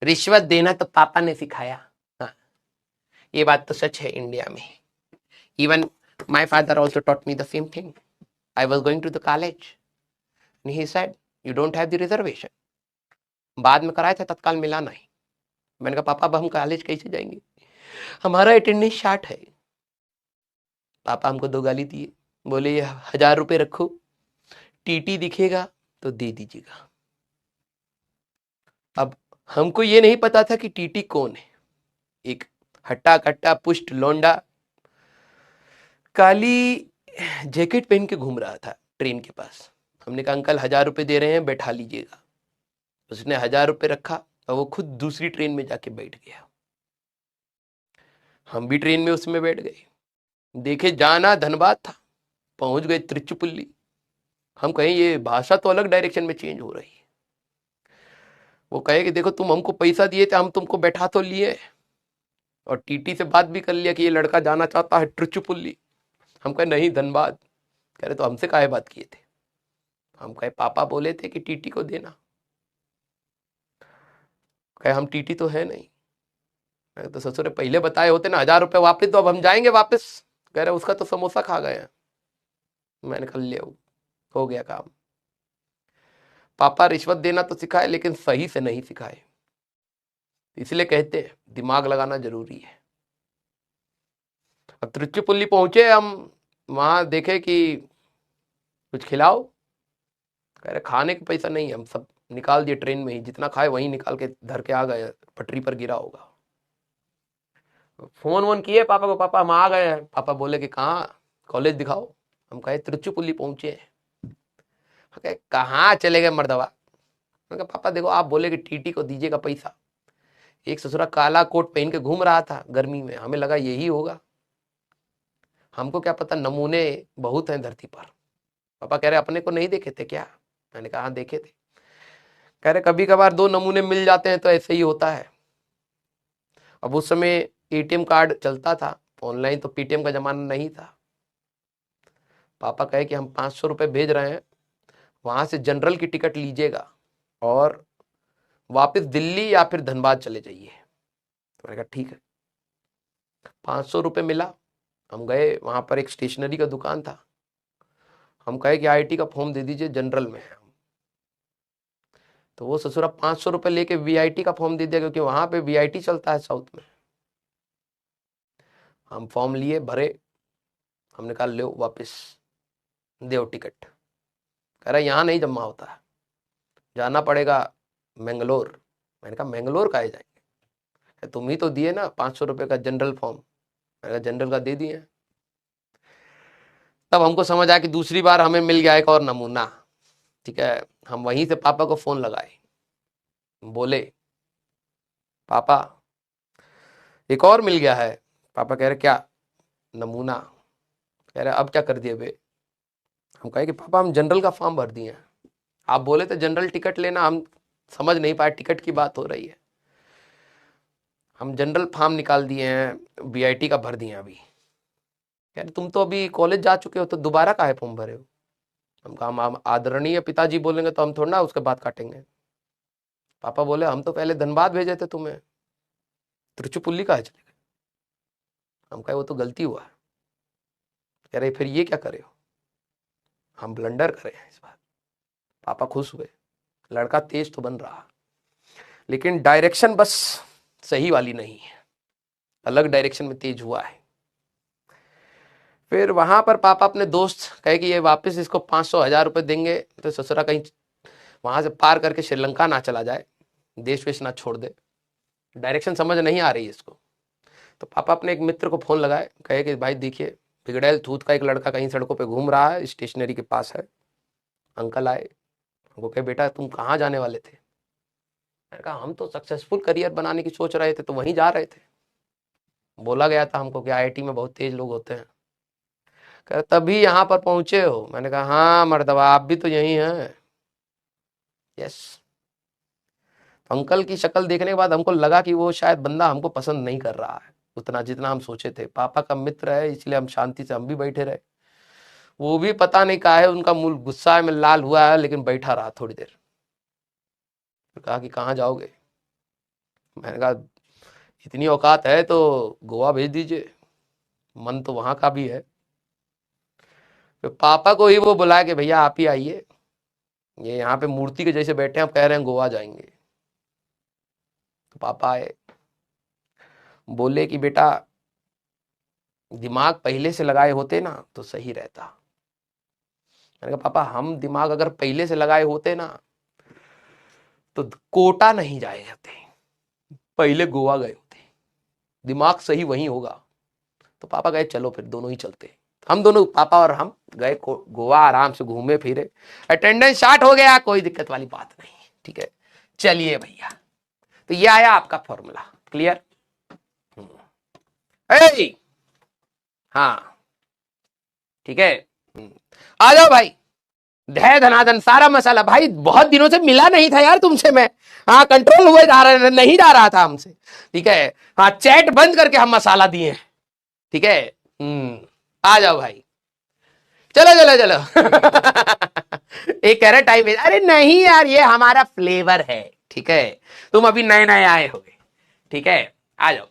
रिश्वत देना तो पापा ने सिखाया। हाँ, ये बात तो सच है इंडिया में। Even my father also taught me the same thing. I was going to the college, he said you don't have the reservation. बाद में कराया था, तत्काल मिला नहीं। मैंने कहा पापा अब हम कॉलेज कैसे जाएंगे, हमारा अटेंडेंस शार्ट है। पापा हमको दो गाली दिए, बोले ये 1000 रुपये रखो, टीटी दिखेगा तो दे दीजिएगा। अब हमको ये नहीं पता था कि टीटी कौन है। एक हट्टा कट्टा पुष्ट लौंडा काली जैकेट पहन के घूम रहा था ट्रेन के पास। हमने कहा अंकल 1000 रुपये दे रहे हैं, बैठा लीजिएगा। उसने 1000 रुपये रखा और वो खुद दूसरी ट्रेन में जाके बैठ गया। हम भी ट्रेन में उसमें बैठ गए। देखे जाना धनबाद था, पहुंच गए त्रिचुपुल्ली। हम कहें ये भाषा तो अलग डायरेक्शन में चेंज हो रही है। वो कहे कि देखो तुम हमको पैसा दिए थे, हम तुमको बैठा तो लिए और टीटी से बात भी कर लिया कि ये लड़का जाना चाहता है त्रिचुपुल्ली। हम कहे नहीं धनबाद। कह रहे तो हमसे काहे बात किए थे। हम कहे पापा बोले थे कि टीटी को देना। कहे हम टीटी तो है नहीं। तो ससुर पहले बताए होते ना 1000 रुपये वापस, तो अब हम जाएंगे वापस। कह रहे उसका तो समोसा खा गए हैं। मैंने कहा ले हो गया काम। पापा रिश्वत देना तो सिखाए लेकिन सही से नहीं सिखाए। इसलिए कहते हैं दिमाग लगाना जरूरी है। अब त्रिचुपुल्ली पहुंचे हम, वहां देखे कि कुछ खिलाओ। कह रहे खाने का पैसा नहीं, हम सब निकाल दिए ट्रेन में ही, जितना खाए वहीं निकाल के धर के आ गए, पटरी पर गिरा होगा। फोन वोन किए पापा को, पापा हम आ गए हैं। पापा बोले कि कहाँ, कॉलेज दिखाओ। हम कहे त्रिचुपुल्ली पहुंचे हैं। कहाँ चले गए मर्दवा। मैं कहा पापा देखो आप बोले कि टीटी को दीजिएगा पैसा। एक ससुरा काला कोट पहन के घूम रहा था गर्मी में, हमें लगा यही होगा। हमको क्या पता नमूने बहुत हैं धरती पर। पापा कह रहे अपने को नहीं देखे थे क्या। मैंने कहा हाँ देखे थे। कह रहे कभी कभार दो नमूने मिल जाते हैं तो ऐसे ही होता है। अब उस समय एटीएम कार्ड चलता था, ऑनलाइन तो पेटीएम का जमाना नहीं था। पापा कहे कि हम 500 रुपये भेज रहे हैं, वहां से जनरल की टिकट लीजिएगा और वापस दिल्ली या फिर धनबाद चले जाइए। तो मैंने कहा ठीक है। 500 रुपये मिला। हम गए, वहां पर एक स्टेशनरी का दुकान था। हम कहे कि आईटी का फॉर्म दे दीजिए, जनरल में है। तो वो ससुरा 500 रुपये लेके वीआईटी का फॉर्म दे दिया, क्योंकि वहां पे वीआईटी चलता है साउथ में। हम फॉर्म लिए भरे, हमने कहा लो वापस दो टिकट। कह रहा यहाँ नहीं जमा होता है, जाना पड़ेगा मैंगलोर। मैंने कहा मैंगलोर काहे जाएंगे, तुम ही तो दिए ना 500 रुपये का जनरल फॉर्म। मैंने कहा जनरल का दे दिए। तब हमको समझ आया कि दूसरी बार हमें मिल गया एक और नमूना। ठीक है, हम वहीं से पापा को फोन लगाए, बोले पापा एक और मिल गया है। पापा कह रहे क्या नमूना। कह रहे अब क्या कर दिए बे। हम कहे कि पापा हम जनरल का फॉर्म भर दिए हैं, आप बोले थे जनरल टिकट लेना, हम समझ नहीं पाए टिकट की बात हो रही है। हम जनरल फॉर्म निकाल दिए हैं, वीआईटी का भर दिए हैं अभी। कह रहे तुम तो अभी कॉलेज जा चुके हो, तो दोबारा काहे फॉर्म भरे हो। हम कहा हम आदरणीय पिताजी बोलेंगे तो हम थोड़ा ना उसके बाद काटेंगे। पापा बोले हम तो पहले धनबाद भेजे थे तुम्हें, त्रिचुपुल्ली काहे चले गए। हम कहे वो तो गलती हुआ है। कह रहे फिर ये क्या करे हो। हम ब्लंडर करे हैं इस बार। पापा खुश हुए, लड़का तेज तो बन रहा, लेकिन डायरेक्शन बस सही वाली नहीं है, अलग डायरेक्शन में तेज हुआ है। फिर वहां पर पापा अपने दोस्त कहे कि ये वापस इसको 500 1000 रुपये देंगे तो ससुरा कहीं वहां से पार करके श्रीलंका ना चला जाए, देश वेश ना छोड़ दे। डायरेक्शन समझ नहीं आ रही है इसको। तो पापा अपने एक मित्र को फोन लगाए, कहे कि भाई देखिए बिगड़ैल थूत का एक लड़का कहीं सड़कों पे घूम रहा है, स्टेशनरी के पास है। अंकल आए, हमको कहे बेटा तुम कहाँ जाने वाले थे। मैंने कहा हम तो सक्सेसफुल करियर बनाने की सोच रहे थे, तो वहीं जा रहे थे। बोला गया था हमको कि आईआईटी में बहुत तेज लोग होते हैं। कह तभी यहाँ पर पहुंचे हो। मैंने कहा हाँ मर्दबा आप भी तो यही हैं। यस। अंकल की शक्ल देखने के बाद हमको लगा कि वो शायद बंदा हमको पसंद नहीं कर रहा है उतना जितना हम सोचे थे। पापा का मित्र है इसलिए हम शांति से हम भी बैठे रहे। वो भी पता नहीं कहा है उनका मूल गुस्सा में लाल हुआ है, लेकिन बैठा रहा थोड़ी देर। कहा कि कहाँ जाओगे। मैंने कहा इतनी औकात है तो गोवा भेज दीजिए, मन तो वहां का भी है। तो पापा को ही वो बुलाया कि भैया आप ही आइए, ये यहाँ पे मूर्ति के जैसे बैठे हैं, आप कह रहे हैं गोवा जाएंगे। तो पापा आए, बोले कि बेटा दिमाग पहले से लगाए होते ना तो सही रहता। मैंने कहा पापा हम दिमाग अगर पहले से लगाए होते ना तो कोटा नहीं जाए जाते, पहले गोवा गए होते, दिमाग सही वहीं होगा। तो पापा गए चलो फिर दोनों ही चलते। हम दोनों पापा और हम गए गोवा, आराम से घूमे फिरे, अटेंडेंस स्टार्ट हो गया, कोई दिक्कत वाली बात नहीं। ठीक है चलिए भैया, तो ये आया आपका फॉर्मूला। क्लियर? हाँ ठीक है। आ जाओ भाई, धय धनाधन सारा मसाला। भाई बहुत दिनों से मिला नहीं था यार तुमसे मैं, हाँ कंट्रोल हुए जा रहा नहीं जा रहा था हमसे। ठीक है हाँ, चैट बंद करके हम मसाला दिए हैं। ठीक है आ जाओ भाई, चलो चलो चलो। एक कह रहे टाइम, अरे नहीं यार ये हमारा फ्लेवर है। ठीक है तुम अभी नए नए आए हो, ठीक है आ जाओ।